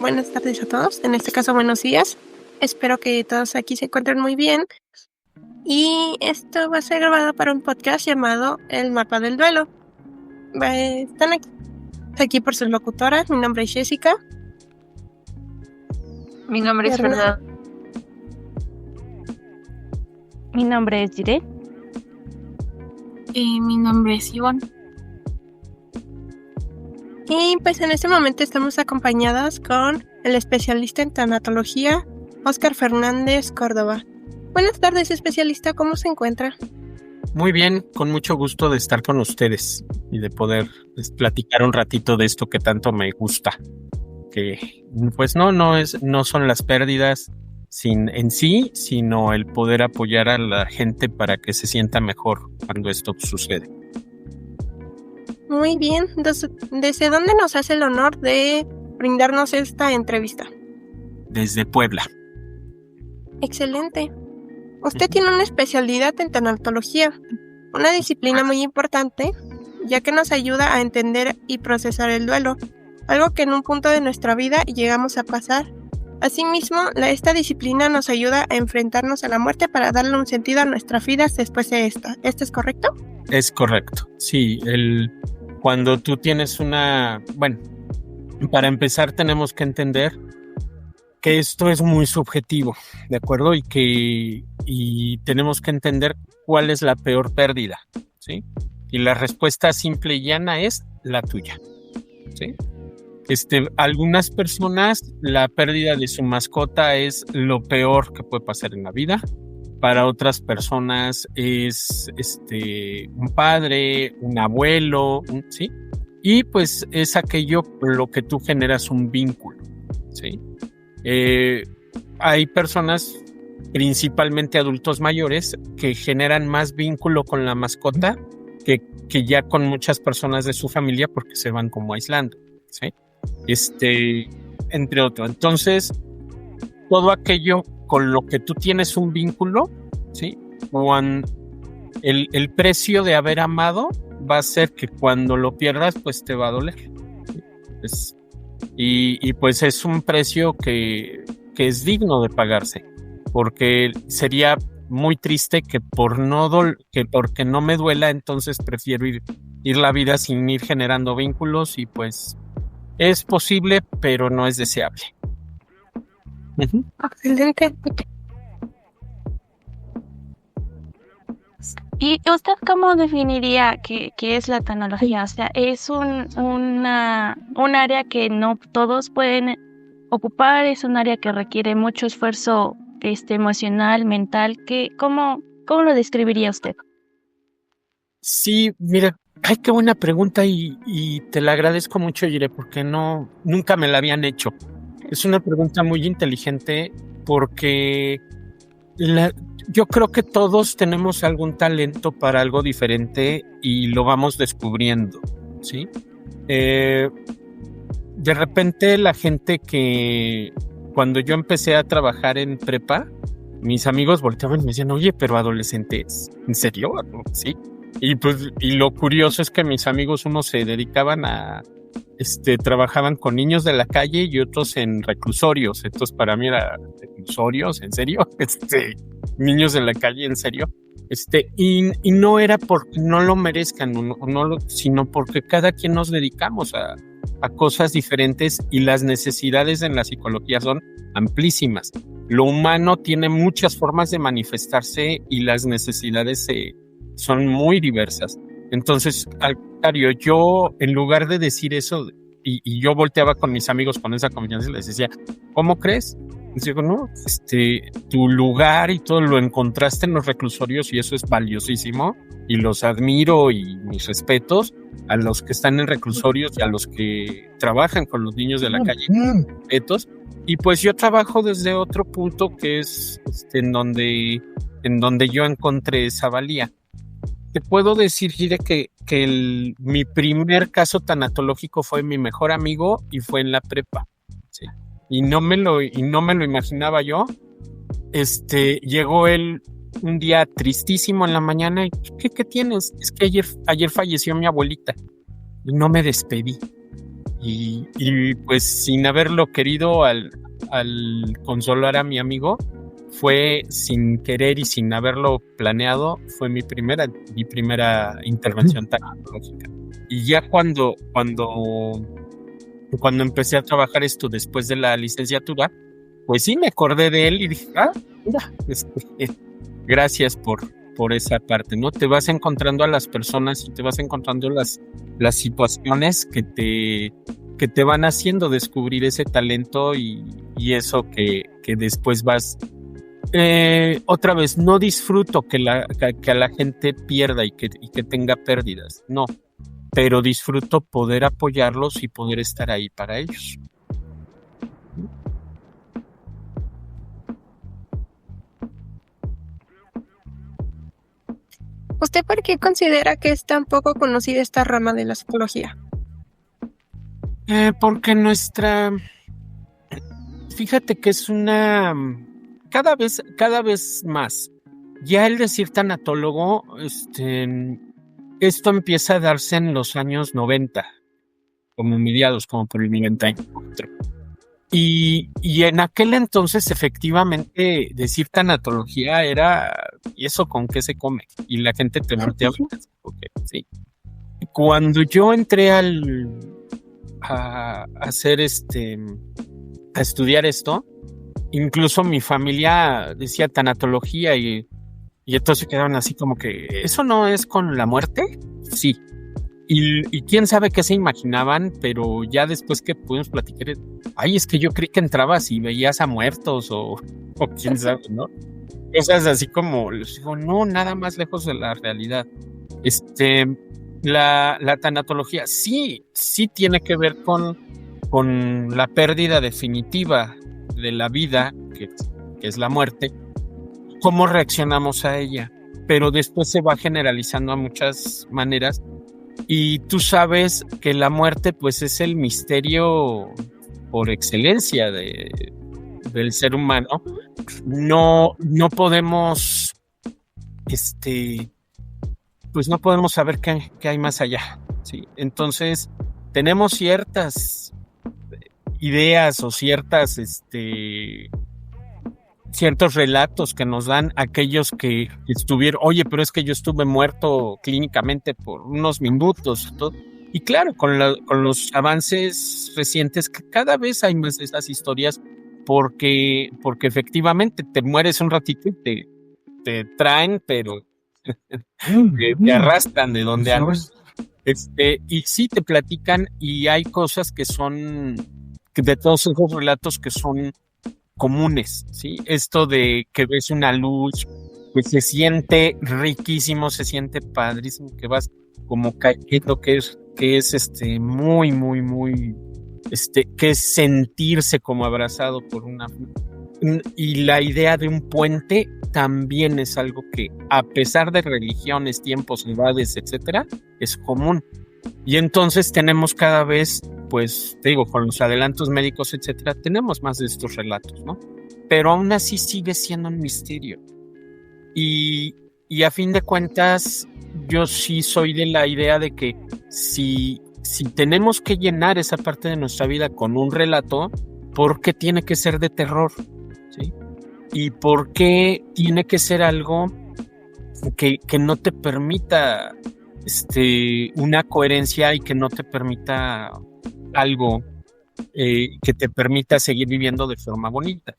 buenas tardes a todos, en este caso buenos días. Espero que todos aquí se encuentren muy bien. Y esto va a ser grabado para un podcast llamado El Mapa del Duelo. Están aquí por sus locutoras. Mi nombre es Jessica. Mi nombre es Fernanda. Mi nombre es Jiré. Y mi nombre es Ivonne. Y pues en este momento estamos acompañadas con el especialista en tanatología, Óscar Fernández Córdoba. Buenas tardes, especialista, ¿cómo se encuentra? Muy bien, con mucho gusto de estar con ustedes y de poder platicar un ratito de esto que tanto me gusta. Que pues no son las pérdidas en sí, sino el poder apoyar a la gente para que se sienta mejor cuando esto sucede. Muy bien, ¿desde dónde nos hace el honor de brindarnos esta entrevista? Desde Puebla. Excelente. Usted tiene una especialidad en tanatología, una disciplina muy importante, ya que nos ayuda a entender y procesar el duelo, algo que en un punto de nuestra vida llegamos a pasar. Asimismo, esta disciplina nos ayuda a enfrentarnos a la muerte para darle un sentido a nuestras vidas después de esta. ¿Esto es correcto? Es correcto, sí. Cuando tú tienes para empezar tenemos que entender que esto es muy subjetivo, ¿de acuerdo? Y tenemos que entender cuál es la peor pérdida, ¿sí? Y la respuesta simple y llana es la tuya, ¿sí? Algunas personas, la pérdida de su mascota es lo peor que puede pasar en la vida. Para otras personas es un padre, un abuelo, ¿sí? Y pues es aquello por lo que tú generas un vínculo, ¿sí? Hay personas, principalmente adultos mayores, que generan más vínculo con la mascota que ya con muchas personas de su familia porque se van como aislando, ¿sí? Entre otros. Entonces, todo aquello con lo que tú tienes un vínculo, ¿sí? El precio de haber amado va a ser que cuando lo pierdas, pues te va a doler. ¿Sí? Y pues es un precio que es digno de pagarse, porque sería muy triste que porque no me duela, entonces prefiero ir la vida sin ir generando vínculos y pues es posible, pero no es deseable. Uh-huh. Excelente. ¿Y usted cómo definiría qué es la tanatología? O sea, ¿es un área que no todos pueden ocupar? ¿Es un área que requiere mucho esfuerzo emocional, mental? ¿Cómo lo describiría usted? Sí, mira, qué buena pregunta y te la agradezco mucho, Yire, porque nunca me la habían hecho. Es una pregunta muy inteligente porque yo creo que todos tenemos algún talento para algo diferente y lo vamos descubriendo, ¿sí? De repente la gente que cuando yo empecé a trabajar en prepa, mis amigos volteaban y me decían, oye, pero adolescentes, ¿en serio? ¿Sí? Y lo curioso es que mis amigos, unos se dedicaban trabajaban con niños de la calle y otros en reclusorios. Entonces para mí era reclusorios, ¿en serio? Niños de la calle, ¿en serio? Y no era porque no lo merezcan, sino porque cada quien nos dedicamos a cosas diferentes y las necesidades en la psicología son amplísimas. Lo humano tiene muchas formas de manifestarse y las necesidades son muy diversas. Entonces, al contrario, yo en lugar de decir eso, y yo volteaba con mis amigos con esa confianza y les decía, ¿cómo crees? Y digo, no, tu lugar y todo lo encontraste en los reclusorios y eso es valiosísimo y los admiro y mis respetos a los que están en reclusorios y a los que trabajan con los niños de la calle, respetos. Y pues yo trabajo desde otro punto que es en donde yo encontré esa valía. Te puedo decir, Gire, que mi primer caso tanatológico fue mi mejor amigo y fue en la prepa, ¿sí? Y no me lo imaginaba yo. Llegó él un día tristísimo en la mañana y ¿qué tienes? Es que ayer falleció mi abuelita y no me despedí. Y pues sin haberlo querido al consolar a mi amigo, fue sin querer y sin haberlo planeado, fue mi primera intervención tecnológica. Y ya cuando empecé a trabajar esto después de la licenciatura, pues sí me acordé de él y dije, mira, gracias por esa parte, ¿no? Te vas encontrando a las personas y te vas encontrando las situaciones que te van haciendo descubrir ese talento y eso que después vas. Otra vez, no disfruto que a la gente pierda y que tenga pérdidas, no, pero disfruto poder apoyarlos y poder estar ahí para ellos. ¿Usted por qué considera que es tan poco conocida esta rama de la psicología? Porque fíjate que es cada vez más. Ya el decir tanatólogo, esto empieza a darse en los años 90, como mediados, como por el 94. Y en aquel entonces, efectivamente, decir tanatología era, ¿y eso con qué se come? Y la gente te volteaba. Sí. Cuando yo entré a hacer a estudiar esto, incluso mi familia decía tanatología y entonces quedaron así como que, ¿eso no es con la muerte? Sí. Y quién sabe qué se imaginaban, pero ya después que pudimos platicar, es que yo creí que entrabas y veías a muertos o quién sabe, ¿no? Cosas así como, les digo, no, nada más lejos de la realidad. La tanatología sí tiene que ver con la pérdida definitiva de la vida, que es la muerte, cómo reaccionamos a ella, pero después se va generalizando a muchas maneras. Y tú sabes que la muerte pues es el misterio por excelencia del ser humano. No podemos pues no podemos saber qué hay más allá, ¿sí? Entonces tenemos ciertas ideas o ciertos relatos que nos dan aquellos que estuvieron, oye, pero es que yo estuve muerto clínicamente por unos minutos, todo. Y claro, con los avances recientes, cada vez hay más de esas historias, porque efectivamente te mueres un ratito y te traen, pero te arrastran de donde andas. Y sí te platican, y hay cosas que son, de todos esos relatos que son comunes, ¿sí? Esto de que ves una luz, pues se siente riquísimo, se siente padrísimo, que vas como cayendo, que es muy, muy, muy, que es sentirse como abrazado por una. Y la idea de un puente también es algo que, a pesar de religiones, tiempos, edades, etcétera, es común. Y entonces tenemos cada vez, pues, te digo, con los adelantos médicos, etcétera, tenemos más de estos relatos, ¿no? Pero aún así sigue siendo un misterio. Y a fin de cuentas, yo sí soy de la idea de que si tenemos que llenar esa parte de nuestra vida con un relato, ¿por qué tiene que ser de terror? ¿Sí? ¿Y por qué tiene que ser algo que no te permita una coherencia y que no te permita algo que te permita seguir viviendo de forma bonita?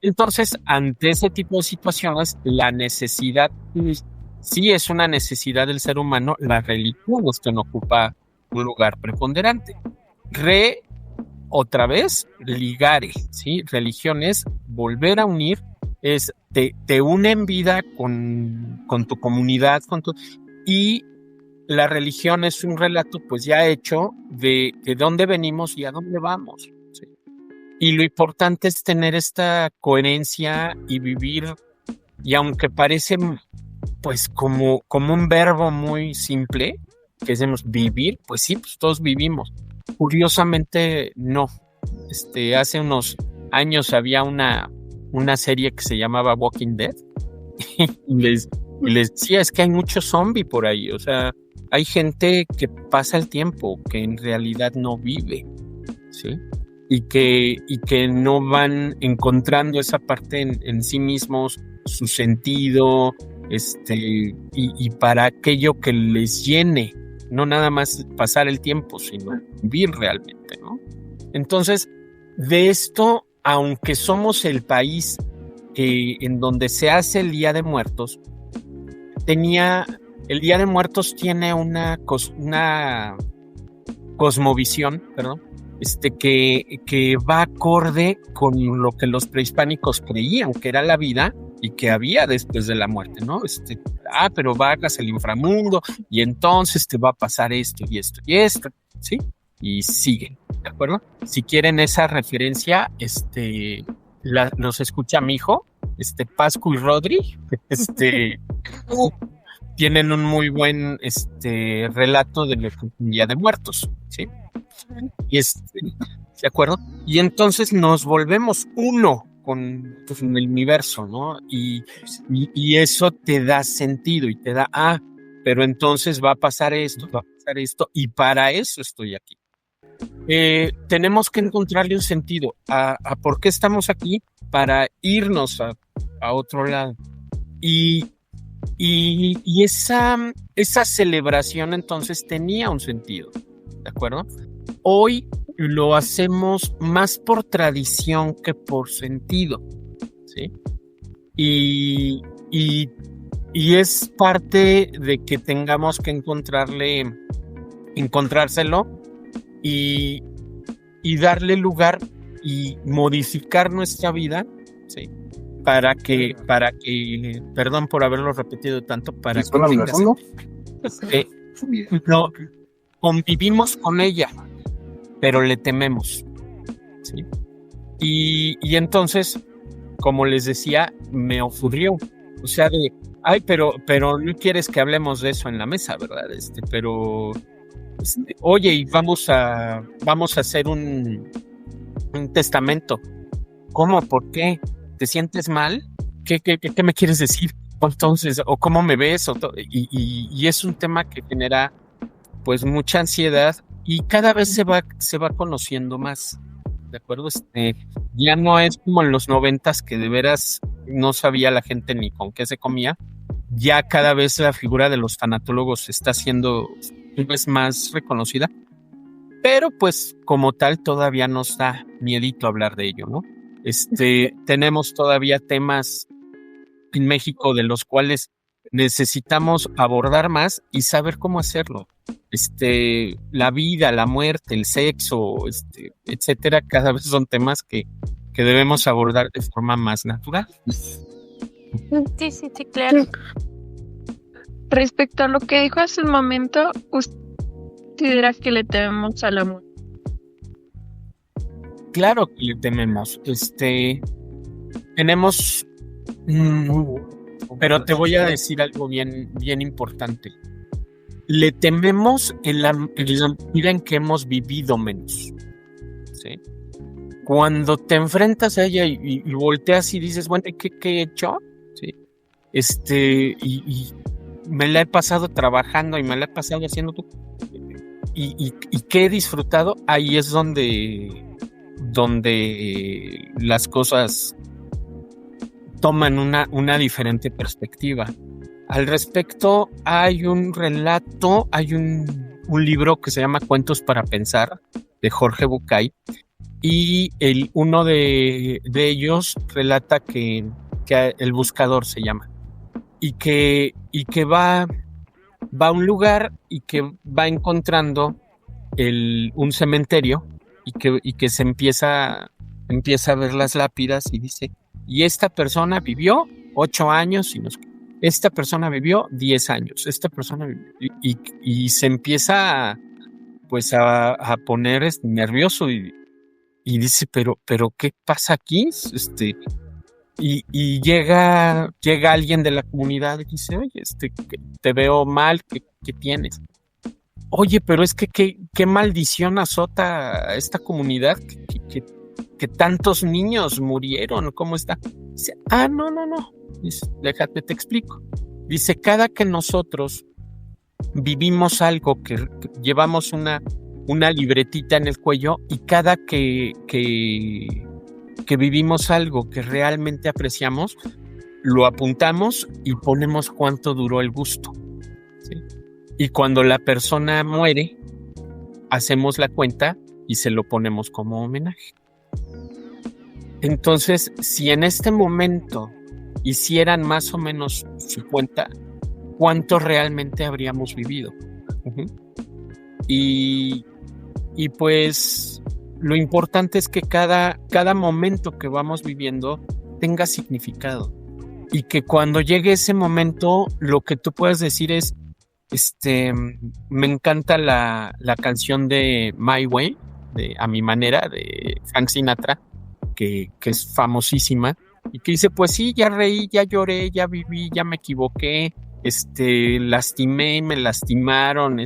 Entonces, ante ese tipo de situaciones, la necesidad, sí es una necesidad del ser humano. La religión es que no ocupa un lugar preponderante. Otra vez, ligare, ¿sí? Religión es volver a unir, te une en vida con tu comunidad, y la religión es un relato pues ya hecho de dónde venimos y a dónde vamos, ¿sí? Y lo importante es tener esta coherencia y vivir, y aunque parece pues como un verbo muy simple, que decimos vivir, pues sí, pues todos vivimos. Curiosamente no. Hace unos años había una serie que se llamaba Walking Dead y les decía, es que hay mucho zombie por ahí, o sea, hay gente que pasa el tiempo, que en realidad no vive, ¿sí? Y que no van encontrando esa parte en sí mismos, su sentido, y para aquello que les llene, no nada más pasar el tiempo, sino vivir realmente, ¿no? Entonces, de esto, aunque somos el país en donde se hace el Día de Muertos, el Día de Muertos tiene una cosmovisión, perdón, que va acorde con lo que los prehispánicos creían que era la vida y que había después de la muerte, ¿no? Pero bajas el inframundo y entonces te va a pasar esto y esto y esto, ¿sí? Y siguen, ¿de acuerdo? Si quieren esa referencia, los escucha mi hijo, Pascu y Rodri, tienen un muy buen relato de lo que es un Día de Muertos, ¿sí? Y ¿de acuerdo? Y entonces nos volvemos uno con el universo, ¿no? Y eso te da sentido y te da, pero entonces va a pasar esto, y para eso estoy aquí. Tenemos que encontrarle un sentido a por qué estamos aquí, para irnos a otro lado. Y esa celebración entonces tenía un sentido, ¿de acuerdo? Hoy lo hacemos más por tradición que por sentido, ¿sí? Y es parte de que tengamos que encontrárselo y darle lugar y modificar nuestra vida, ¿sí? Para que, perdón por haberlo repetido tanto, para que no convivimos con ella, pero le tememos, ¿sí? Y entonces, como les decía, me ocurrió, o sea, pero no quieres que hablemos de eso en la mesa, ¿verdad? Pero oye, y vamos a hacer un testamento. ¿Cómo? ¿Por qué? ¿Te sientes mal? ¿Qué me quieres decir? Entonces, o cómo me ves, y es un tema que genera pues mucha ansiedad y cada vez se va conociendo más, ¿de acuerdo? Ya no es como en los 90s que de veras no sabía la gente ni con qué se comía. Ya cada vez la figura de los tanatólogos está siendo pues más reconocida, pero pues como tal todavía nos da miedito hablar de ello, ¿no? Tenemos todavía temas en México de los cuales necesitamos abordar más y saber cómo hacerlo. La vida, la muerte, el sexo, etcétera, cada vez son temas que debemos abordar de forma más natural. Sí, claro. Respecto a lo que dijo hace un momento, ¿usted considera que le tememos a la muerte? Claro que le tememos. Tenemos, pero te voy a decir algo bien, bien importante. Le tememos en la medida en que hemos vivido menos, ¿sí? Cuando te enfrentas a ella y volteas y dices, bueno, ¿qué he hecho? ¿Sí? Y me la he pasado trabajando y me la he pasado haciendo tú. Y ¿qué he disfrutado? Ahí es donde las cosas toman una diferente perspectiva. Al respecto, hay un relato, hay un libro que se llama Cuentos para Pensar, de Jorge Bucay, y uno de ellos relata que El Buscador se llama, y que va a un lugar y que va encontrando un cementerio y que se empieza a ver las lápidas y dice, y esta persona vivió 8 años esta persona vivió 10 años, esta persona vivió, y se empieza a poner nervioso y dice, pero ¿qué pasa aquí? Y llega alguien de la comunidad y dice, oye, te veo mal, ¿qué tienes? Oye, pero es que qué maldición azota a esta comunidad, que tantos niños murieron, ¿cómo está? Dice, no. Dice, déjate, te explico. Dice, cada que nosotros vivimos algo, que llevamos una libretita en el cuello y cada que vivimos algo que realmente apreciamos, lo apuntamos y ponemos cuánto duró el gusto, ¿sí? Y cuando la persona muere, hacemos la cuenta y se lo ponemos como homenaje. Entonces, si en este momento hicieran más o menos su cuenta, ¿cuánto realmente habríamos vivido? Uh-huh. Y pues lo importante es que cada momento que vamos viviendo tenga significado. Y que cuando llegue ese momento, lo que tú puedes decir es, me encanta la canción de My Way, de A Mi Manera, de Frank Sinatra, que es famosísima, y que dice, pues sí, ya reí, ya lloré, ya viví, ya me equivoqué, lastimé, me lastimaron,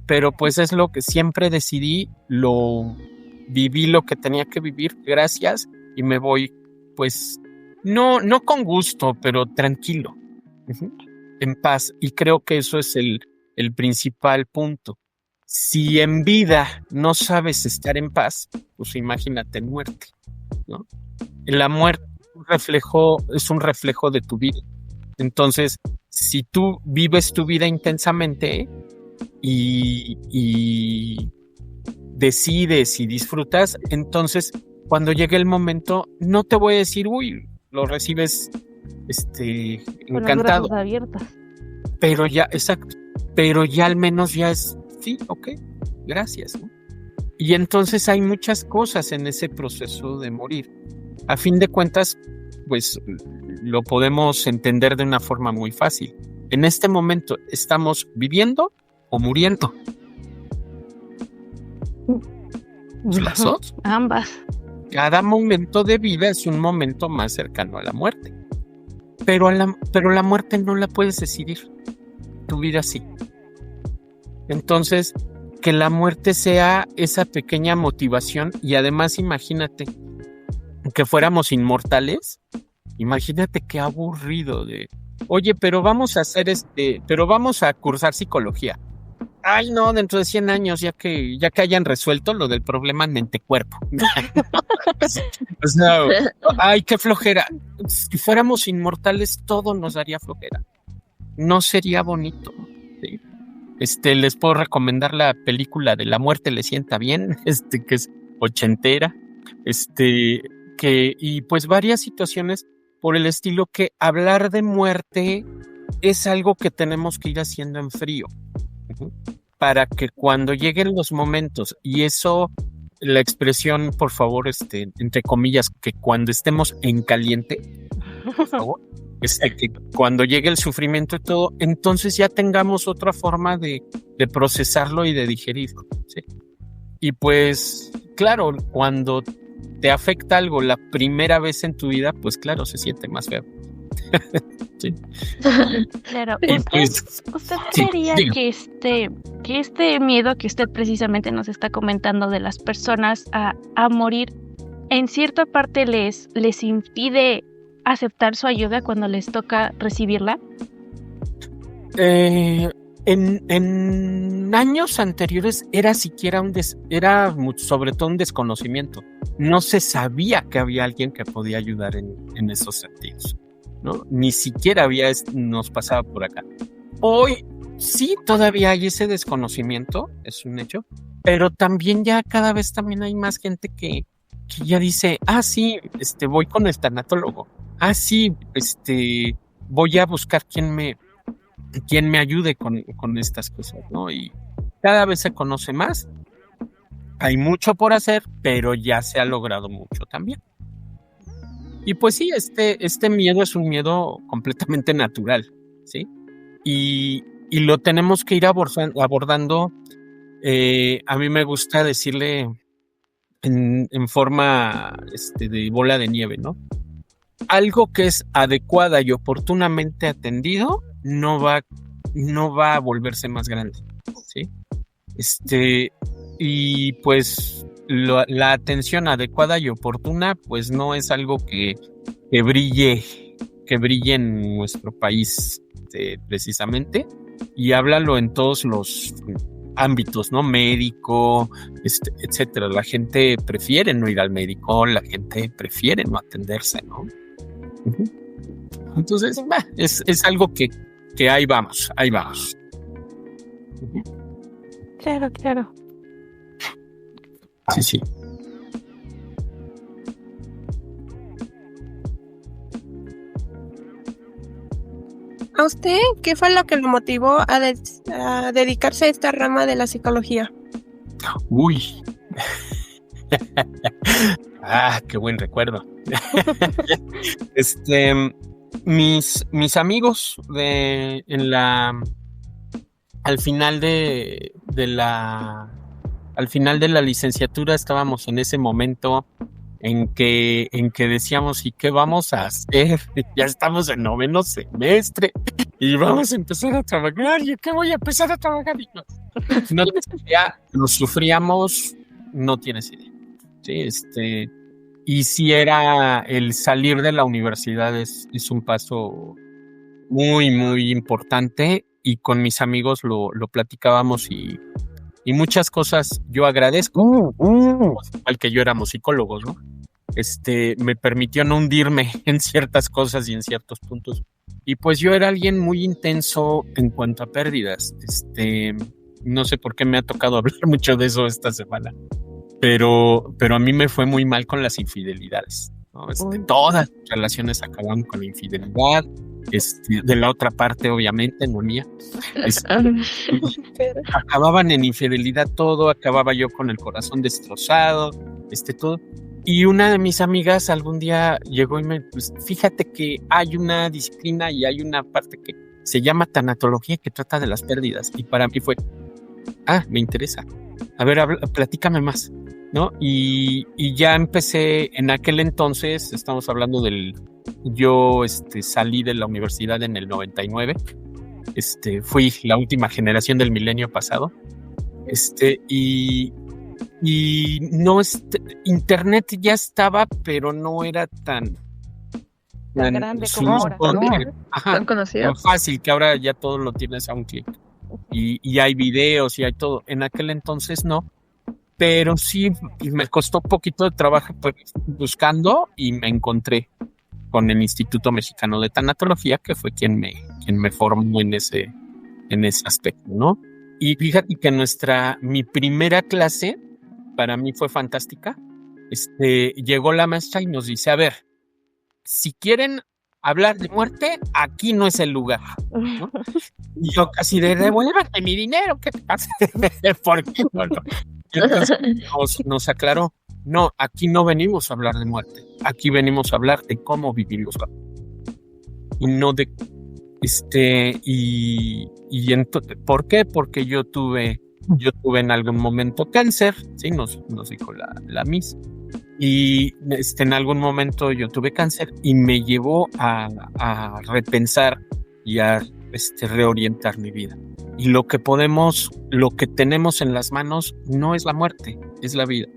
pero pues es lo que siempre decidí, viví lo que tenía que vivir, gracias, y me voy, pues, no con gusto, pero tranquilo, en paz, y creo que eso es el principal punto. Si en vida no sabes estar en paz, pues imagínate en muerte, ¿no? La muerte es un reflejo de tu vida. Entonces, si tú vives tu vida intensamente y decides y disfrutas, entonces cuando llegue el momento, no te voy a decir, uy, lo recibes encantado. Con las abiertas. Pero ya, exacto. Pero ya al menos ya es, sí, ok, gracias, ¿no? Y entonces hay muchas cosas en ese proceso de morir. A fin de cuentas, pues lo podemos entender de una forma muy fácil. En este momento, ¿estamos viviendo o muriendo? Las dos. Ambas. Cada momento de vida es un momento más cercano a la muerte. Pero la muerte no la puedes decidir. Tu vida sí. Entonces, que la muerte sea esa pequeña motivación y además imagínate que fuéramos inmortales. Imagínate qué aburrido de, oye, pero vamos a cursar psicología. Ay, no, dentro de 100 años, ya que hayan resuelto lo del problema mente-cuerpo. O sea, ay, qué flojera. Si fuéramos inmortales, todo nos daría flojera. No sería bonito, ¿sí? Les puedo recomendar la película de La muerte le sienta bien, que es ochentera, y pues varias situaciones por el estilo, que hablar de muerte es algo que tenemos que ir haciendo en frío, para que cuando lleguen los momentos, y eso, la expresión, por favor, entre comillas, que cuando estemos en caliente, por favor, que cuando llegue el sufrimiento y todo, entonces ya tengamos otra forma de procesarlo y de digerirlo, ¿sí? Y pues, claro, cuando te afecta algo la primera vez en tu vida, pues claro, se siente más feo. Sí. Claro, ¿usted sí, creería que este miedo que usted precisamente nos está comentando de las personas a morir, en cierta parte les impide aceptar su ayuda cuando les toca recibirla? En años anteriores era sobre todo un desconocimiento. No se sabía que había alguien que podía ayudar en esos sentidos, ¿no? Ni siquiera nos pasaba por acá. Hoy sí todavía hay ese desconocimiento, es un hecho, pero también ya cada vez también hay más gente que ya dice, sí, voy con el tanatólogo, sí, voy a buscar quién me ayude con estas cosas, ¿no? Y cada vez se conoce más, hay mucho por hacer, pero ya se ha logrado mucho también. Y pues sí, este miedo es un miedo completamente natural, ¿sí? Y lo tenemos que ir abordando. A mí me gusta decirle en forma de bola de nieve, ¿no? Algo que es adecuada y oportunamente atendido no va a volverse más grande, ¿sí? Y pues la atención adecuada y oportuna, pues no es algo que brille en nuestro país, precisamente, y háblalo en todos ámbitos, ¿no? Médico, etcétera. La gente prefiere no ir al médico, la gente prefiere no atenderse, ¿no? Uh-huh. Entonces, es algo que ahí vamos. Uh-huh. Claro. Sí. ¿A usted qué fue lo que lo motivó a dedicarse a esta rama de la psicología? Uy. Qué buen recuerdo. Mis amigos al final de la licenciatura estábamos en ese momento en que decíamos, ¿y qué vamos a hacer? Ya estamos en 9º semestre y vamos a empezar a trabajar. ¿Y qué voy a empezar a trabajar? No tienes idea, lo sufríamos, no tienes idea. Sí, y si era el salir de la universidad es un paso muy, muy importante, y con mis amigos lo platicábamos y muchas cosas yo agradezco, al que yo éramos psicólogos, ¿no? Me permitió no hundirme en ciertas cosas y en ciertos puntos. Y pues yo era alguien muy intenso en cuanto a pérdidas. No sé por qué me ha tocado hablar mucho de eso esta semana, pero a mí me fue muy mal con las infidelidades, ¿no? Todas las relaciones acababan con la infidelidad, de la otra parte, obviamente, no mía. Acababan en infidelidad todo, acababa yo con el corazón destrozado, todo. Y una de mis amigas algún día llegó y pues, fíjate que hay una disciplina y hay una parte que se llama tanatología, que trata de las pérdidas. Y para mí fue, me interesa. A ver, platícame más, ¿no? Y ya empecé en aquel entonces, estamos hablando yo salí de la universidad en el 99, fui la última generación del milenio pasado, y no, internet ya estaba, pero no era tan grande como ahora, ¿no? Tan conocido. Tan fácil, que ahora ya todo lo tienes a un clic. Y hay videos y hay todo. En aquel entonces no, pero sí me costó un poquito de trabajo buscando, y me encontré con el Instituto Mexicano de Tanatología, que fue quien me formó en ese aspecto, ¿no? Y fíjate que mi primera clase para mí fue fantástica. Llegó la maestra y nos dice, a ver, si quieren hablar de muerte, aquí no es el lugar, ¿no? Y yo casi devuélvate mi dinero, ¿qué te pasa? ¿Por qué no? Entonces nos aclaró, no, aquí no venimos a hablar de muerte, aquí venimos a hablar de cómo vivirlos, y no de entonces, ¿por qué? Porque yo tuve en algún momento cáncer, sí, nos dijo la Miss, y en algún momento yo tuve cáncer y me llevó a repensar y a reorientar mi vida. Y lo que tenemos en las manos no es la muerte, es la vida.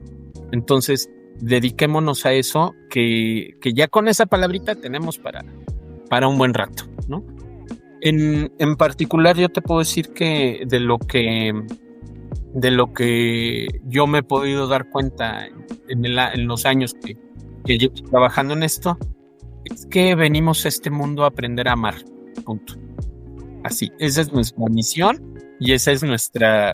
Entonces, dediquémonos a eso, que ya con esa palabrita tenemos para un buen rato, ¿no? En particular, yo te puedo decir que de lo que yo me he podido dar cuenta en los años que llevo trabajando en esto, es que venimos a este mundo a aprender a amar, punto. Así, esa es nuestra misión y esa es nuestra...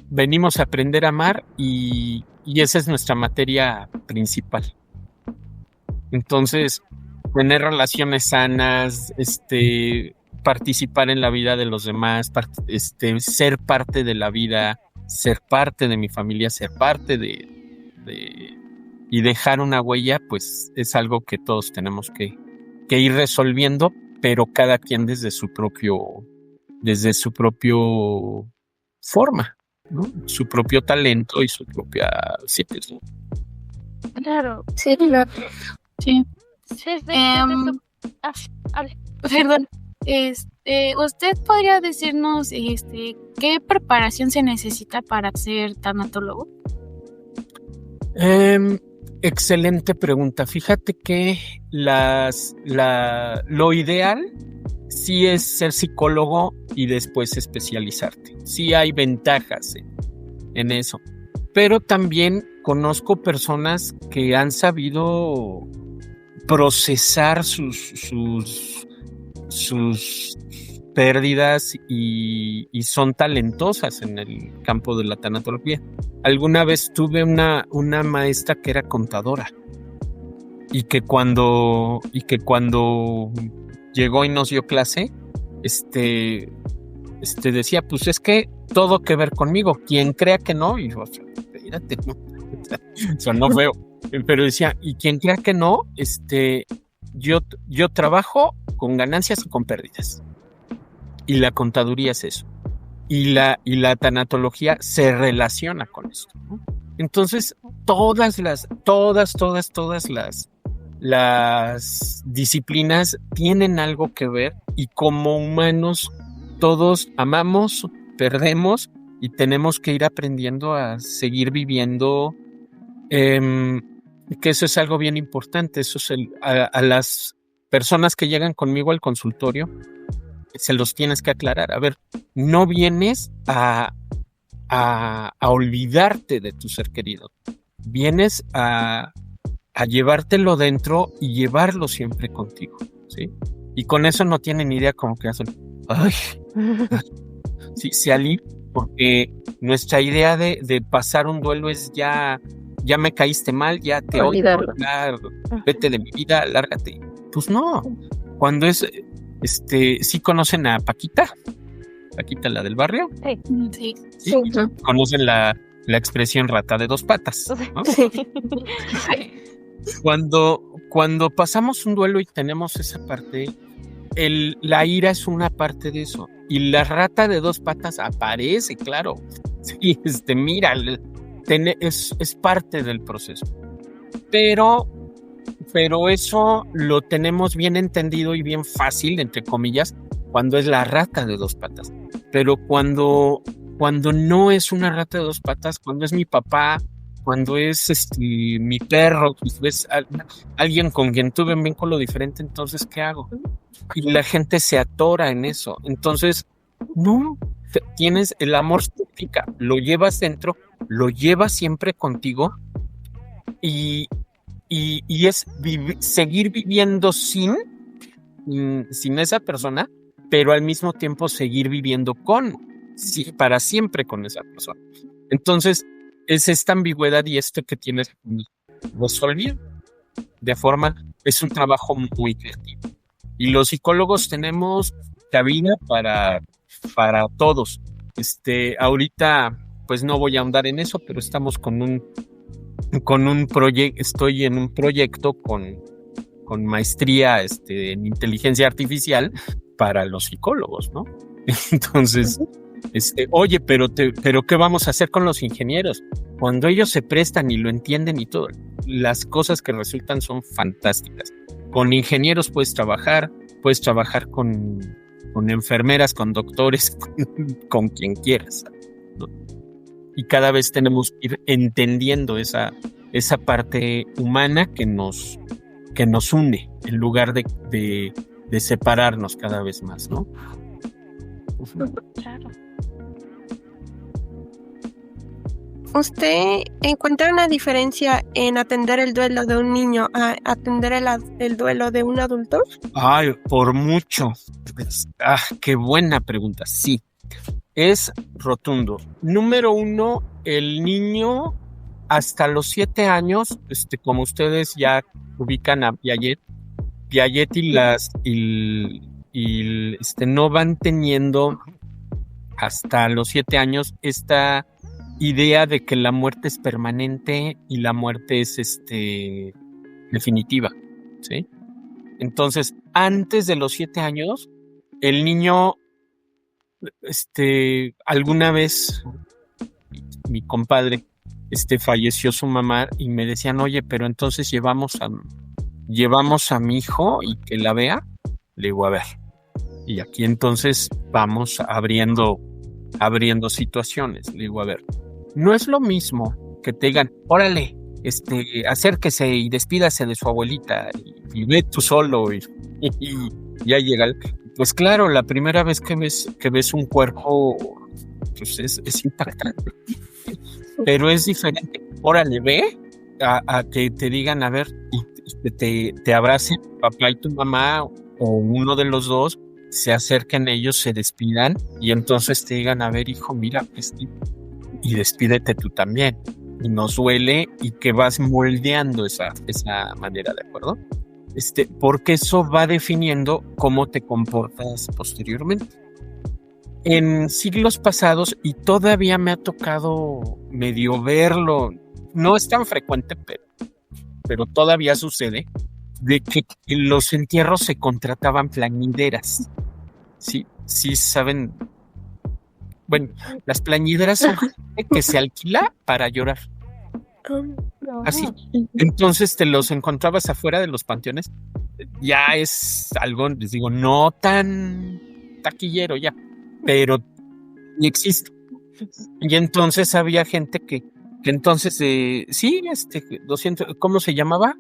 venimos a aprender a amar y esa es nuestra materia principal. Entonces, tener relaciones sanas, participar en la vida de los demás, ser parte de la vida, ser parte de mi familia, ser parte y dejar una huella, pues es algo que todos tenemos que ir resolviendo, pero cada quien desde su propio forma, ¿no? Su propio talento y su propia... Sí, ¿no? Claro. Sí, claro. Sí. Perdón. ¿Usted podría decirnos qué preparación se necesita para ser tanatólogo? Excelente pregunta. Fíjate que lo ideal sí es ser psicólogo y después especializarte. Sí hay ventajas en eso. Pero también conozco personas que han sabido procesar sus pérdidas y son talentosas en el campo de la tanatología. Alguna vez tuve una maestra que era contadora y que cuando llegó y nos dio clase, decía, pues es que todo que ver conmigo, quien crea que no, y yo, espérate, no, sonó feo, pero decía, y quien crea que no, yo trabajo con ganancias y con pérdidas, y la contaduría es eso, y la tanatología se relaciona con esto, ¿no? Entonces, todas las disciplinas tienen algo que ver, y como humanos todos amamos, perdemos y tenemos que ir aprendiendo a seguir viviendo, que eso es algo bien importante. Eso es a las personas que llegan conmigo al consultorio, se los tienes que aclarar. A ver, no vienes a olvidarte de tu ser querido, vienes a llevártelo dentro y llevarlo siempre contigo, ¿sí? Y con eso no tienen idea como que hacen, ay, sí, se alivia, porque nuestra idea de pasar un duelo es ya me caíste mal, ya te odio, vete de mi vida, lárgate. Pues no, cuando es, ¿sí conocen a Paquita, la del barrio? Sí. Sí. ¿Conocen la expresión rata de 2 patas, ¿no? Sí. Cuando pasamos un duelo y tenemos esa parte, la ira es una parte de eso, y la rata de 2 patas aparece, claro. Sí, mira, es parte del proceso. Pero eso lo tenemos bien entendido y bien fácil, entre comillas, cuando es la rata de 2 patas. Pero cuando no es una rata de 2 patas, cuando es mi papá, cuando es mi perro, cuando es alguien con quien tuve un vínculo diferente, entonces, ¿qué hago? Y la gente se atora en eso. Entonces, no, tienes el amor significa, lo llevas dentro, lo llevas siempre contigo, y es seguir viviendo sin esa persona, pero al mismo tiempo seguir viviendo para siempre con esa persona. Entonces, es esta ambigüedad y esto que tienes que resolver es un trabajo muy creativo. Y los psicólogos tenemos cabida para todos. Ahorita, pues no voy a ahondar en eso, pero estamos con un proyecto, estoy en un proyecto con maestría en inteligencia artificial para los psicólogos, ¿no? Entonces, oye, pero ¿qué vamos a hacer con los ingenieros? Cuando ellos se prestan y lo entienden y todo, las cosas que resultan son fantásticas. Con ingenieros puedes trabajar con enfermeras, con doctores, con quien quieras, ¿no? Y cada vez tenemos que ir entendiendo esa parte humana que nos une, en lugar de separarnos cada vez más, ¿no? Claro. ¿Usted encuentra una diferencia en atender el duelo de un niño a atender el duelo de un adulto? Ay, por mucho. Qué buena pregunta. Sí, es rotundo. Número 1, el niño hasta los 7 años, como ustedes ya ubican a Piaget no van teniendo hasta los 7 años esta idea de que la muerte es permanente y la muerte es definitiva, ¿sí? Entonces, antes de los 7 años, el niño, alguna vez mi compadre, falleció su mamá y me decían, oye, pero entonces llevamos a mi hijo y que la vea. Le digo, a ver, y aquí entonces vamos abriendo situaciones. Le digo, a ver, no es lo mismo que te digan, órale, acérquese y despídase de su abuelita y ve tú solo y ya llega, pues claro, la primera vez que ves un cuerpo, pues es impactante. Pero es diferente. Órale, ve a que te digan, a ver, y te abracen papá y tu mamá, o uno de los dos, se acerquen ellos, se despidan, y entonces te digan, a ver, hijo, mira, y despídete tú también. Y nos duele, y que vas moldeando esa manera, ¿de acuerdo? Porque eso va definiendo cómo te comportas posteriormente. En siglos pasados, y todavía me ha tocado medio verlo, no es tan frecuente, pero todavía sucede, de que en los entierros se contrataban plañideras. Sí, saben. Bueno, las plañideras son gente que se alquila para llorar. Así. Entonces te los encontrabas afuera de los panteones. Ya es algo, les digo, no tan taquillero ya, pero ni existe. Y entonces había gente que entonces, sí, 200, ¿cómo se llamaba?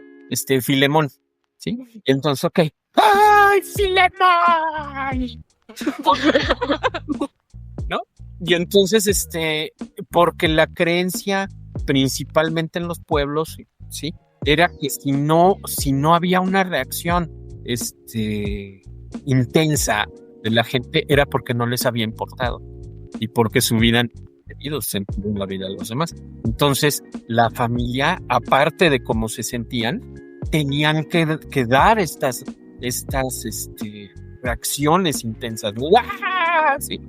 Filemón, ¿sí? Y entonces, ok. ¡Ay, Filemón! ¿No? Y entonces, porque la creencia, principalmente en los pueblos, ¿sí? Era que si no había una reacción, intensa de la gente, era porque no les había importado y porque su vida sentido en la vida de los demás. Entonces, la familia, aparte de cómo se sentían, tenían que dar estas reacciones intensas. ¡Ah! ¿Sí?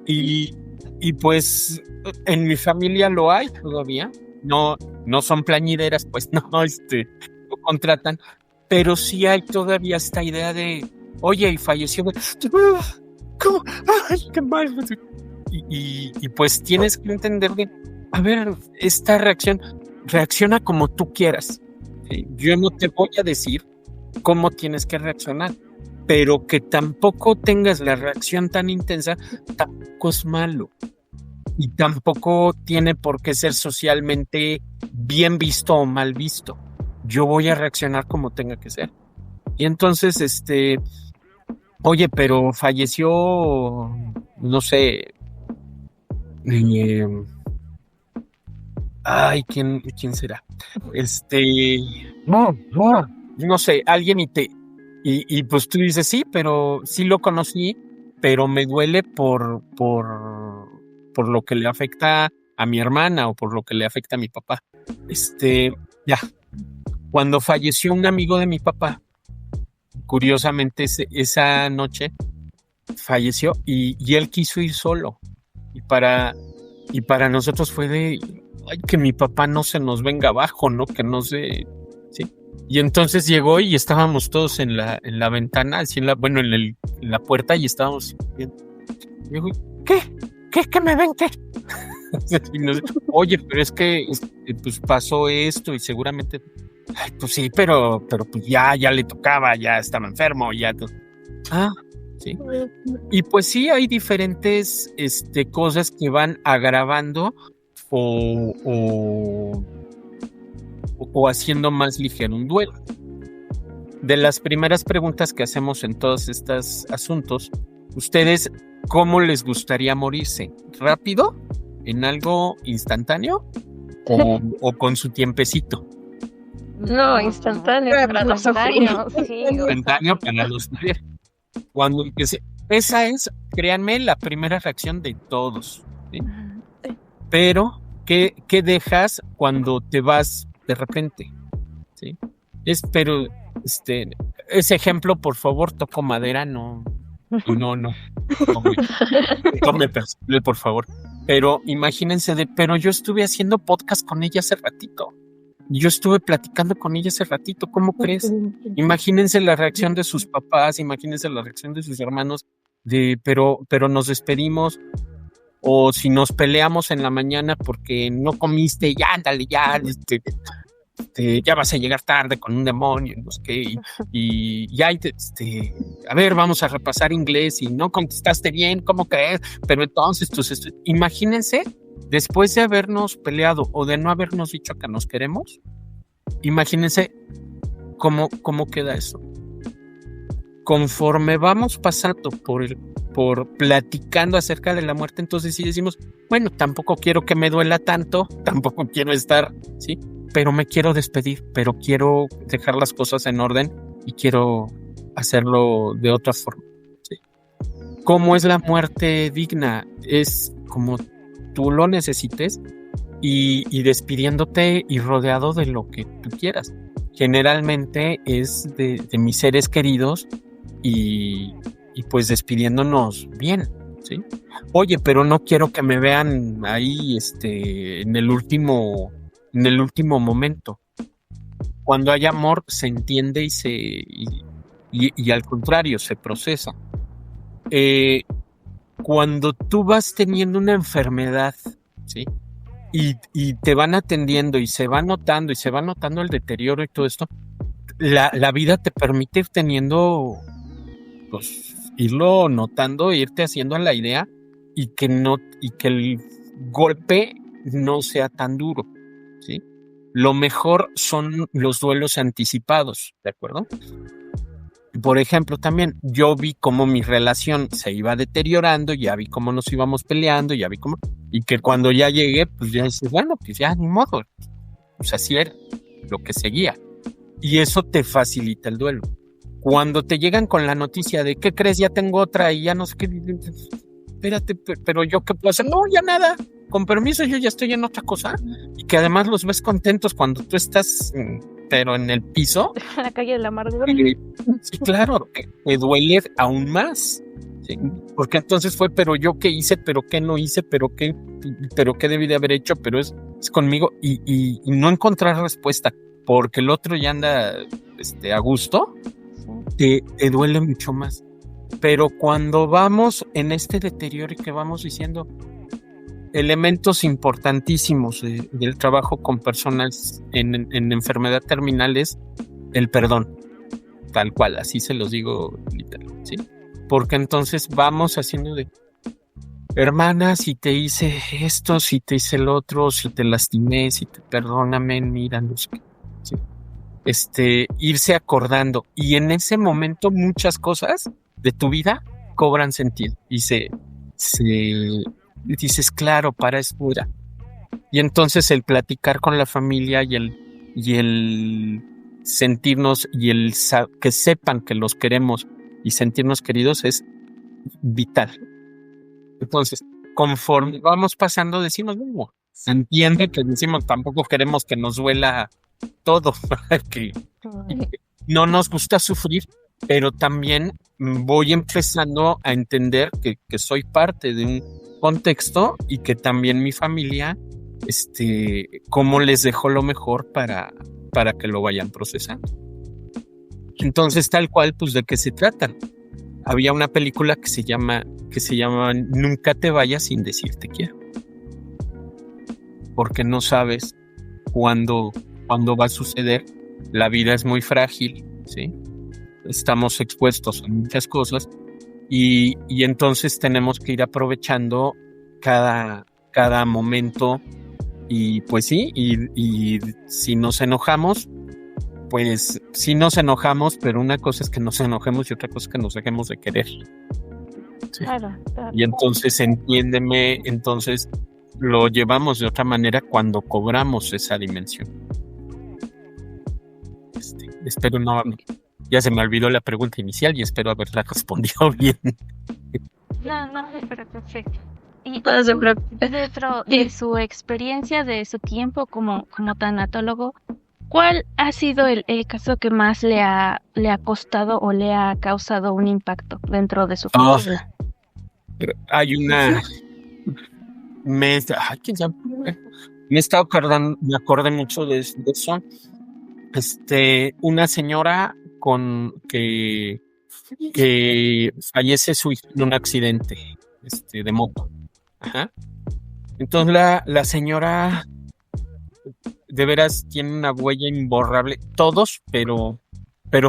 Y pues en mi familia lo hay todavía. No son plañideras, pues no contratan, pero sí hay todavía esta idea de, oye, y falleció. ¿Cómo? ¡Ay, qué mal! Y pues tienes que entender que, a ver, esta reacciona como tú quieras. ¿Sí? Yo no te voy a decir cómo tienes que reaccionar, pero que tampoco tengas la reacción tan intensa, tampoco es malo. Y tampoco tiene por qué ser socialmente bien visto o mal visto. Yo voy a reaccionar como tenga que ser. Y entonces, oye, pero falleció, no sé, ay, ¿quién será? No sé, alguien y pues tú dices, sí, pero sí lo conocí, pero me duele por lo que le afecta a mi hermana o por lo que le afecta a mi papá. Ya. Cuando falleció un amigo de mi papá, curiosamente esa noche falleció y él quiso ir solo. Y para nosotros fue de, ay, que mi papá no se nos venga abajo, ¿no? Que no se, ¿sí? Y entonces llegó y estábamos todos en la ventana, así en la puerta, y estábamos viendo. Y digo, ¿qué me ven? ¿Qué? Oye, pero es que pues pasó esto y seguramente, ay, pues sí, pero pues ya le tocaba, ya estaba enfermo, ya. Sí. Y pues sí, hay diferentes cosas que van agravando o haciendo más ligero un duelo. De las primeras preguntas que hacemos en todos estos asuntos, ¿ustedes cómo les gustaría morirse? ¿Rápido? ¿En algo instantáneo? ¿O con su tiempecito? No, instantáneo para los varios. Sí. Instantáneo para los varios. Cuando empecé, esa es, créanme, la primera reacción de todos, ¿sí? Pero, ¿qué dejas cuando te vas de repente? ¿Sí? Pero, ese ejemplo, por favor, toco madera, no, tome personal, por favor. Pero imagínense pero yo estuve haciendo podcast con ella hace ratito. Yo estuve platicando con ella hace ratito, ¿cómo crees? Imagínense la reacción de sus papás, imagínense la reacción de sus hermanos, pero nos despedimos, o si nos peleamos en la mañana porque no comiste, ya, ándale, ya, ya vas a llegar tarde con un demonio, no sé qué, y ya, a ver, vamos a repasar inglés y no contestaste bien, ¿cómo crees? Pero entonces, imagínense, después de habernos peleado o de no habernos dicho que nos queremos, imagínense cómo queda eso. conforme vamos pasando por platicando acerca de la muerte, entonces sí decimos, bueno, tampoco quiero que me duela tanto, tampoco quiero estar, ¿sí? Pero me quiero despedir, pero quiero dejar las cosas en orden y quiero hacerlo de otra forma, ¿sí? ¿Cómo es la muerte digna? Es como tú lo necesites y despidiéndote y rodeado de lo que tú quieras. Generalmente es de mis seres queridos y pues despidiéndonos bien, ¿sí? Oye, pero no quiero que me vean ahí en el último momento. Cuando hay amor se entiende y al contrario se procesa. Cuando tú vas teniendo una enfermedad, ¿sí? Y te van atendiendo y se va notando el deterioro y todo esto, la vida te permite ir teniendo, pues, irlo notando, irte haciendo a la idea y que el golpe no sea tan duro, ¿sí? Lo mejor son los duelos anticipados, ¿de acuerdo? Por ejemplo, también yo vi cómo mi relación se iba deteriorando, ya vi cómo nos íbamos peleando, ya vi cómo... Y que cuando ya llegué, pues ya dices, bueno, pues ya ni modo. Pues así era lo que seguía. Y eso te facilita el duelo. Cuando te llegan con la noticia de, ¿qué crees? Ya tengo otra y ya no sé qué... Espérate, pero ¿yo qué puedo hacer? No, ya nada. Con permiso, yo ya estoy en otra cosa. Y que además los ves contentos cuando tú estás... pero en el piso. En la calle de la amargura. Sí, claro, que te duele aún más. ¿Sí? Porque entonces fue, pero yo qué hice, pero qué no hice, pero qué debí de haber hecho, pero es conmigo. Y no encontrar respuesta, porque el otro ya anda a gusto, te duele mucho más. Pero cuando vamos en este deterioro y que vamos diciendo elementos importantísimos del trabajo con personas en enfermedad terminal es el perdón, tal cual, así se los digo literal, ¿sí? Porque entonces vamos haciendo de hermana, si te hice esto, si te hice el otro, si te lastimé, si te perdóname, mira, no sé qué, ¿sí? Irse acordando y en ese momento muchas cosas de tu vida cobran sentido y dices, claro, para es pura. Y entonces el platicar con la familia y el sentirnos y que sepan que los queremos y sentirnos queridos es vital. Entonces, conforme vamos pasando, decimos, no, se entiende que decimos, tampoco queremos que nos duela todo, que no nos gusta sufrir, pero también voy empezando a entender que soy parte de un contexto y que también mi familia, cómo les dejo lo mejor para que lo vayan procesando. Entonces, tal cual, pues, ¿de qué se trata? Había una película que se llama Nunca te vayas sin decir te quiero. Porque no sabes cuándo va a suceder. La vida es muy frágil, ¿sí? Estamos expuestos a muchas cosas y entonces tenemos que ir aprovechando cada momento y pues sí, y si nos enojamos, pues sí nos enojamos, pero una cosa es que nos enojemos y otra cosa es que nos dejemos de querer. ¿Sí? Claro. Y entonces, entiéndeme, entonces lo llevamos de otra manera cuando cobramos esa dimensión. Espero no... Ya se me olvidó la pregunta inicial y espero haberla respondido bien. No, pero perfecto. Y dentro de su experiencia, de su tiempo como tanatólogo, ¿cuál ha sido el caso que más le ha costado o le ha causado un impacto dentro de su vida? Hay una... Me he estado acordando, me acordé mucho de eso. Una señora que fallece su hijo en un accidente de moto. Ajá. Entonces la señora de veras tiene una huella imborrable, todos, pero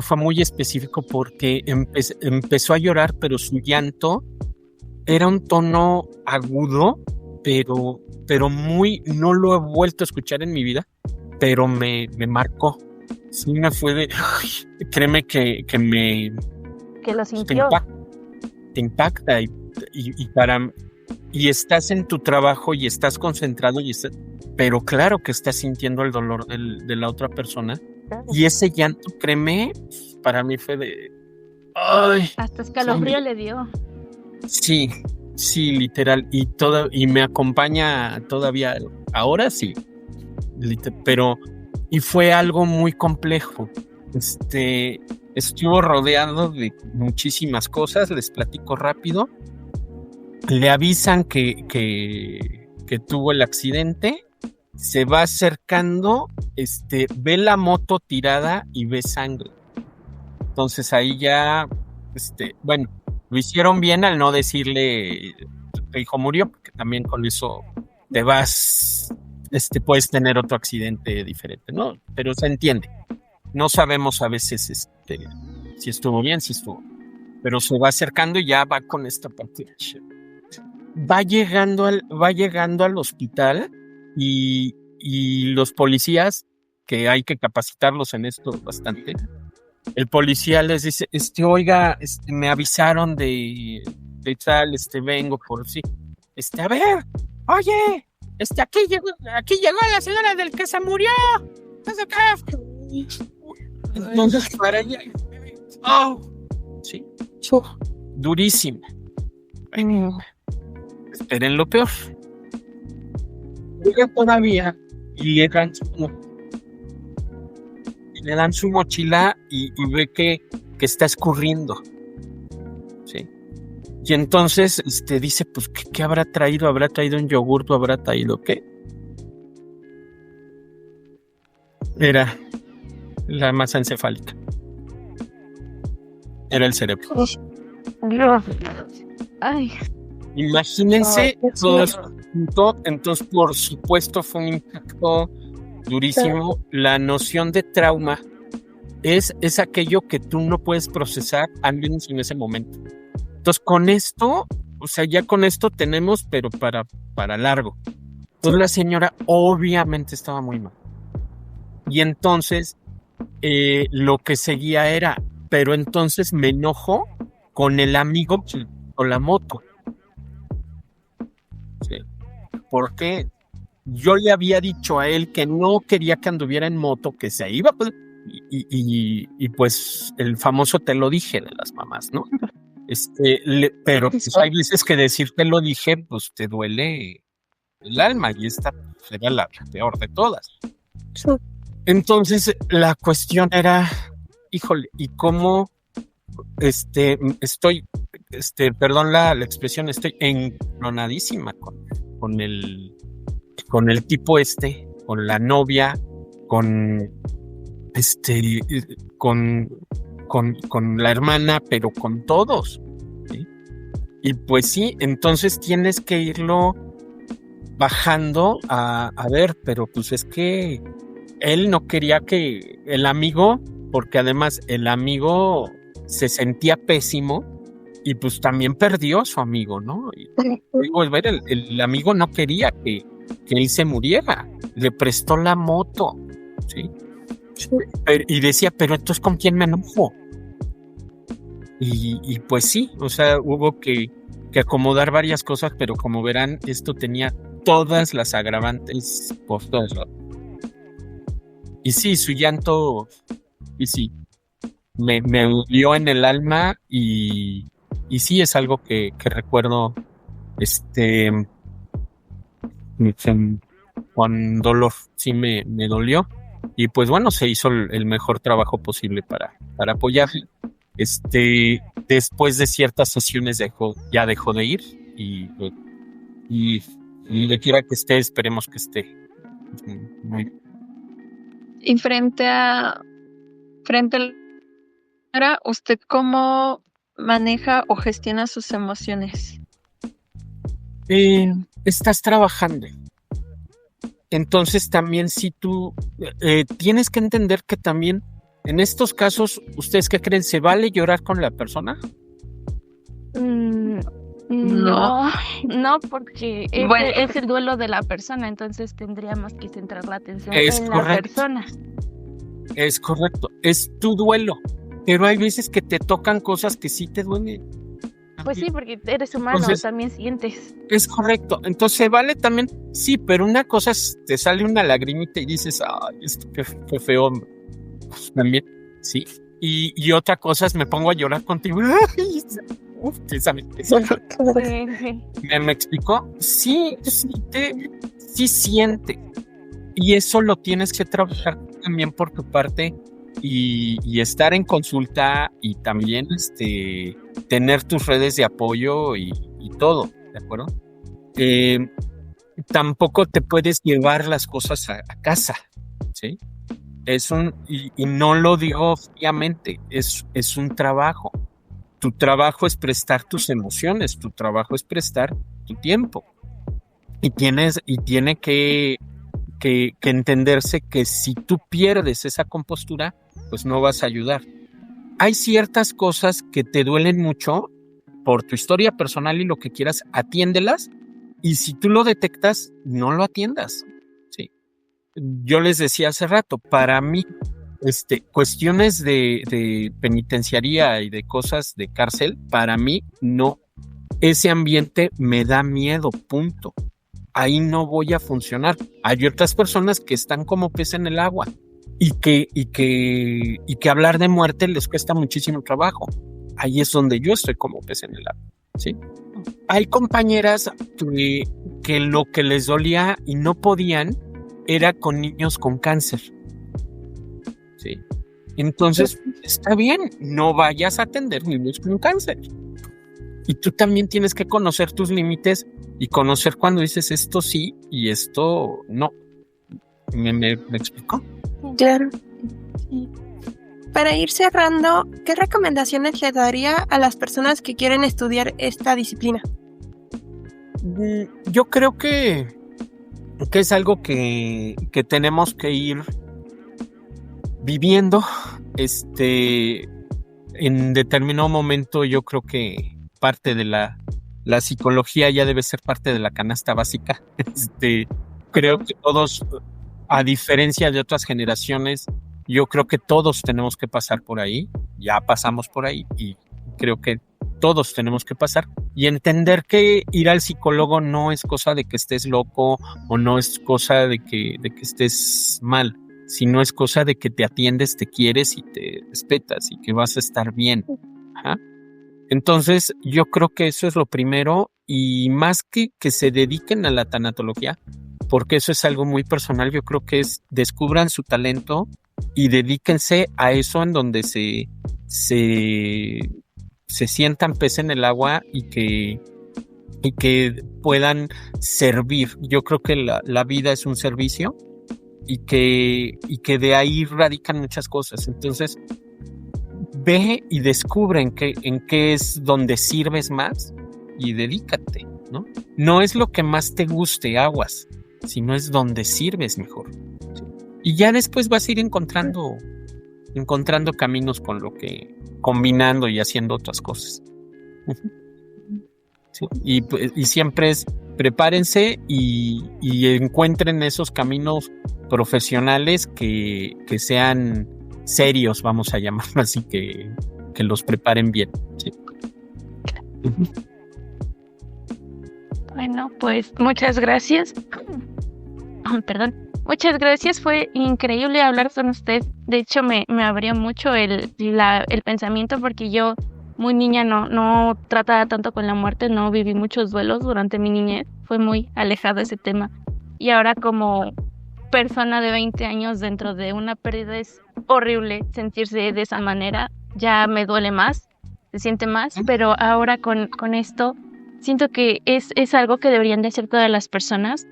fue muy específico porque empezó a llorar, pero su llanto era un tono agudo, pero muy, no lo he vuelto a escuchar en mi vida, pero me marcó. Sí, me fue créeme que que lo te sintió. impacta y estás en tu trabajo y estás concentrado pero claro que estás sintiendo el dolor de la otra persona. Claro. Y ese llanto, créeme, para mí fue de ay, Hasta escalofrío le dio. sí, literal, y me acompaña todavía ahora sí, pero y fue algo muy complejo. Estuvo rodeado de muchísimas cosas, les platico rápido. Le avisan que tuvo el accidente, se va acercando, ve la moto tirada y ve sangre. Entonces ahí ya, bueno, lo hicieron bien al no decirle tu hijo murió, porque también con eso te vas, puedes tener otro accidente diferente, ¿no? Pero se entiende. No sabemos a veces si estuvo bien, si estuvo. Pero se va acercando y ya va con esta parte. Va llegando al hospital y los policías, que hay que capacitarlos en esto bastante. El policía les dice, oiga, me avisaron de tal, vengo por sí. A ver, oye, aquí llegó la señora del que se murió. Entonces, para ella, sí, durísima. Esperen lo peor. Llega todavía y le dan su mochila y ve que está escurriendo. Sí. Y entonces dice, pues, ¿qué habrá traído? ¿Habrá traído un yogurto? ¿Habrá traído qué? Era la masa encefálica. Era el cerebro. Ay. Imagínense todo eso. Entonces, por supuesto, fue un impacto durísimo. La noción de trauma es aquello que tú no puedes procesar, al menos en ese momento. Entonces, con esto, o sea, ya con esto tenemos, pero para largo. Entonces, la señora obviamente estaba muy mal. Y entonces, lo que seguía era, pero entonces me enojo con el amigo o la moto. Sí. Porque yo le había dicho a él que no quería que anduviera en moto, que se iba, pues, y pues el famoso te lo dije de las mamás, ¿no? Pero pues, hay veces que decir te lo dije, pues te duele el alma, y esta era la peor de todas. Sí. Entonces la cuestión era, híjole, ¿y cómo estoy, perdón la expresión, estoy encronadísima con el tipo con la novia, con la hermana, pero con todos, ¿sí? Y pues sí, entonces tienes que irlo bajando a ver, pero pues es que él no quería que el amigo, porque además el amigo se sentía pésimo y pues también perdió a su amigo, ¿no? Y, el amigo no quería que él se muriera, le prestó la moto, ¿sí? Y decía, pero entonces ¿con quién me enojo? Y pues sí, o sea, hubo que acomodar varias cosas, pero como verán, esto tenía todas las agravantes por todos lados. Y sí, su llanto, y sí, me hundió en el alma y sí es algo que recuerdo con dolor, sí me dolió. Y pues bueno, se hizo el mejor trabajo posible para apoyarle. Después de ciertas sesiones dejó de ir y le quiera que esté, esperemos que esté muy. Y frente a la ¿usted cómo maneja o gestiona sus emociones? Estás trabajando. Entonces también si tú tienes que entender que también en estos casos, ¿ustedes qué creen? ¿Se vale llorar con la persona? No, porque es el duelo de la persona, entonces tendríamos que centrar la atención en la persona. Es correcto, es tu duelo, pero hay veces que te tocan cosas que sí te duelen. Pues sí, porque eres humano, Entonces, también sientes. es correcto. Entonces vale también, sí, pero una cosa es, te sale una lagrimita y dices, ay, esto qué feo. Pues también, sí. Y otra cosa es, me pongo a llorar contigo. Ay, ¿sabes? ¿Me explicó? Sí, sí siente. Y eso lo tienes que trabajar también por tu parte y estar en consulta y también tener tus redes de apoyo y todo, ¿de acuerdo? Tampoco te puedes llevar las cosas a casa, ¿sí? Y no lo digo fríamente, es un trabajo. Tu trabajo es prestar tus emociones, tu trabajo es prestar tu tiempo. Y tiene que entenderse que si tú pierdes esa compostura, pues no vas a ayudar. Hay ciertas cosas que te duelen mucho por tu historia personal y lo que quieras, atiéndelas, y si tú lo detectas, no lo atiendas. Sí. Yo les decía hace rato, para mí, cuestiones de penitenciaría y de cosas de cárcel, para mí no. Ese ambiente me da miedo, punto. Ahí no voy a funcionar. Hay otras personas que están como pez en el agua y que hablar de muerte les cuesta muchísimo trabajo. Ahí es donde yo estoy como pez en el agua, ¿sí? Hay compañeras que lo que les dolía y no podían era con niños con cáncer, ¿sí? Entonces, está bien, no vayas a atender niños con cáncer. Y tú también tienes que conocer tus límites y conocer cuando dices esto sí y esto no. ¿Me explico? Claro. Sí. Para ir cerrando, ¿qué recomendaciones le daría a las personas que quieren estudiar esta disciplina? Yo creo que es algo que tenemos que ir viviendo. En determinado momento yo creo que parte de la psicología ya debe ser parte de la canasta básica. Creo que todos, a diferencia de otras generaciones, yo creo que todos tenemos que pasar por ahí, ya pasamos por ahí y creo que todos tenemos que pasar y entender que ir al psicólogo no es cosa de que estés loco o no es cosa de que estés mal, sino es cosa de que te atiendes, te quieres y te respetas y que vas a estar bien. Ajá. Entonces, yo creo que eso es lo primero y más que se dediquen a la tanatología, porque eso es algo muy personal, yo creo que es descubran su talento y dedíquense a eso en donde se sientan pez en el agua y que puedan servir. Yo creo que la vida es un servicio y que de ahí radican muchas cosas. Entonces, ve y descubre en qué es donde sirves más y dedícate, ¿no? No es lo que más te guste, aguas, sino es donde sirves mejor. ¿Sí? Y ya después vas a ir encontrando caminos con lo que, combinando y haciendo otras cosas. Sí, y siempre es, prepárense y encuentren esos caminos profesionales que sean serios, vamos a llamarlo así, que los preparen bien. Sí. Bueno, pues muchas gracias. Perdón. Muchas gracias, fue increíble hablar con usted. De hecho, me abrió mucho el pensamiento porque yo, muy niña, no trataba tanto con la muerte, no viví muchos duelos durante mi niñez. Fue muy alejado ese tema. Y ahora como persona de 20 años dentro de una pérdida es horrible sentirse de esa manera. Ya me duele más, se siente más, pero ahora con esto siento que es algo que deberían de hacer todas las personas.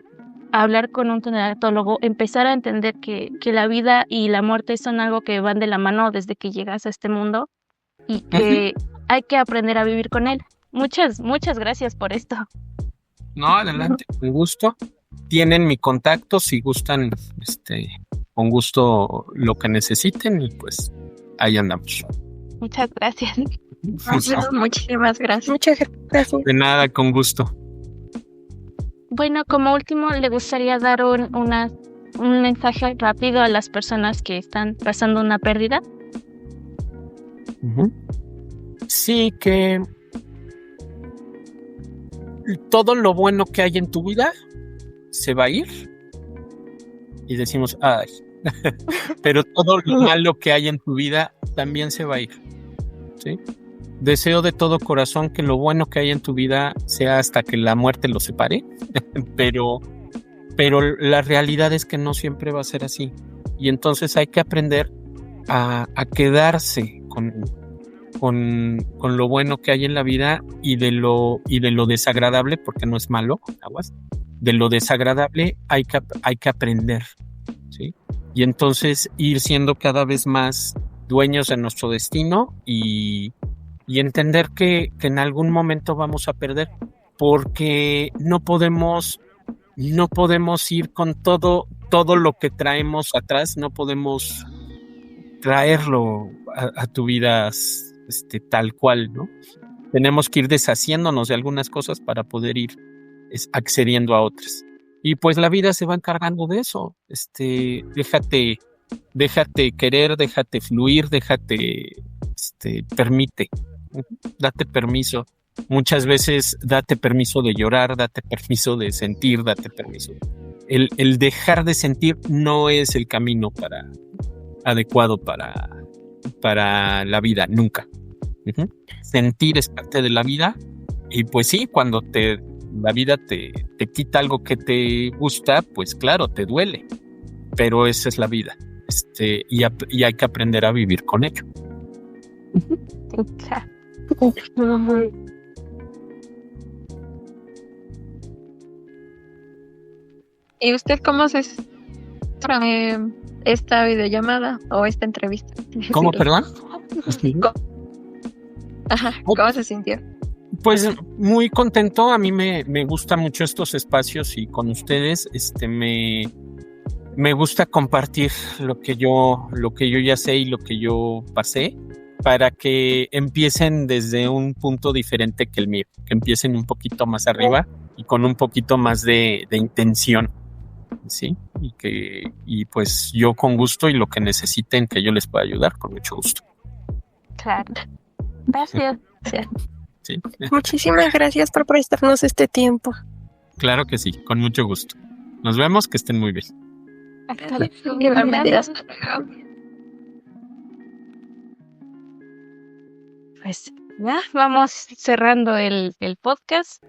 Hablar con un tanatólogo, empezar a entender que la vida y la muerte son algo que van de la mano desde que llegas a este mundo y que hay que aprender a vivir con él. Muchas gracias por esto. No, adelante, con gusto. Tienen mi contacto si gustan, con gusto lo que necesiten y pues ahí andamos. Muchas gracias. Muchísimas gracias. Muchas gracias. De nada, con gusto. Bueno, como último, le gustaría dar un mensaje rápido a las personas que están pasando una pérdida. Ujú. Sí, que todo lo bueno que hay en tu vida se va a ir y decimos, ay, pero todo lo malo que hay en tu vida también se va a ir, ¿sí? Deseo de todo corazón que lo bueno que hay en tu vida sea hasta que la muerte los separe, pero la realidad es que no siempre va a ser así. Y entonces hay que aprender a quedarse con lo bueno que hay en la vida y de lo desagradable, porque no es malo, aguas. De lo desagradable hay que aprender, ¿sí? Y entonces ir siendo cada vez más dueños de nuestro destino y entender que en algún momento vamos a perder, porque no podemos ir con todo lo que traemos atrás, no podemos traerlo a tu vida tal cual, ¿no? Tenemos que ir deshaciéndonos de algunas cosas para poder ir accediendo a otras. Y pues la vida se va encargando de eso. Déjate querer, déjate fluir, permite, date permiso. Muchas veces date permiso de llorar, date permiso de sentir, date permiso. El dejar de sentir no es el camino adecuado para la vida, nunca. Uh-huh. Sentir es parte de la vida y pues sí, cuando la vida te quita algo que te gusta, pues claro, te duele, pero esa es la vida. Y hay que aprender a vivir con ello. ¿Y usted cómo se esta videollamada o esta entrevista? ¿Cómo, perdón? Ajá, ¿cómo se sintió? Pues muy contento. A mí me gustan mucho estos espacios y con ustedes me gusta compartir lo que yo ya sé y lo que yo pasé para que empiecen desde un punto diferente que el mío, que empiecen un poquito más arriba y con un poquito más de intención, ¿sí? Y pues yo con gusto y lo que necesiten que yo les pueda ayudar, con mucho gusto. Claro. Gracias. Sí. Muchísimas gracias por prestarnos este tiempo. Claro que sí, con mucho gusto. Nos vemos, que estén muy bien. Hasta luego. Pues ya vamos cerrando el podcast.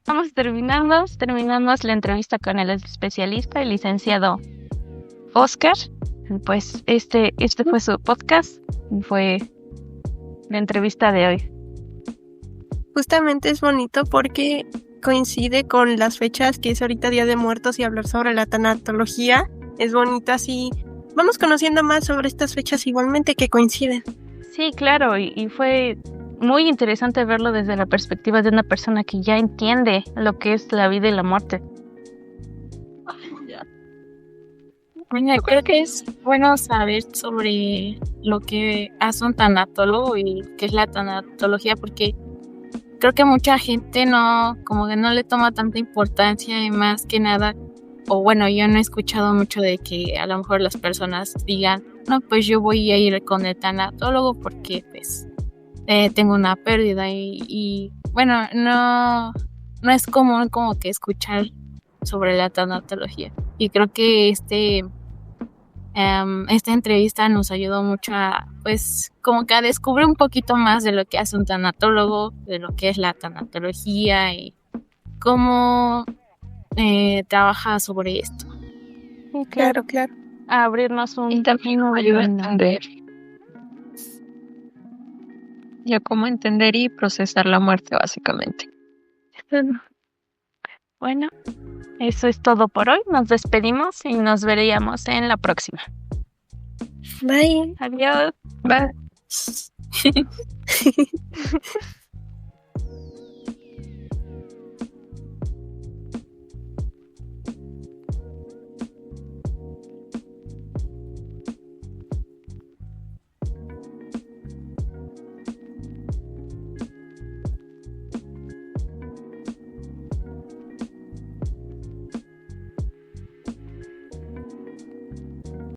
Vamos terminamos la entrevista con el especialista, el licenciado Oscar. Pues este fue su podcast, fue la entrevista de hoy. Justamente es bonito porque coincide con las fechas que es ahorita Día de Muertos y hablar sobre la tanatología es bonito, así vamos conociendo más sobre estas fechas igualmente que coinciden. Sí, claro, y fue muy interesante verlo desde la perspectiva de una persona que ya entiende lo que es la vida y la muerte. Bueno, creo que es bueno saber sobre lo que hace un tanatólogo y qué es la tanatología, porque creo que mucha gente no le toma tanta importancia y más que nada, o bueno, yo no he escuchado mucho de que a lo mejor las personas digan, no, pues yo voy a ir con el tanatólogo porque pues tengo una pérdida y bueno, no es común como que escuchar sobre la tanatología, y creo que esta entrevista nos ayudó mucho a, pues, como que a descubrir un poquito más de lo que hace un tanatólogo, de lo que es la tanatología y cómo trabaja sobre esto. Claro. A abrirnos un Y también nos ayuda a entender. Y a cómo entender y procesar la muerte, básicamente. Bueno, eso es todo por hoy. Nos despedimos y nos veríamos en la próxima. Bye. Adiós. Bye.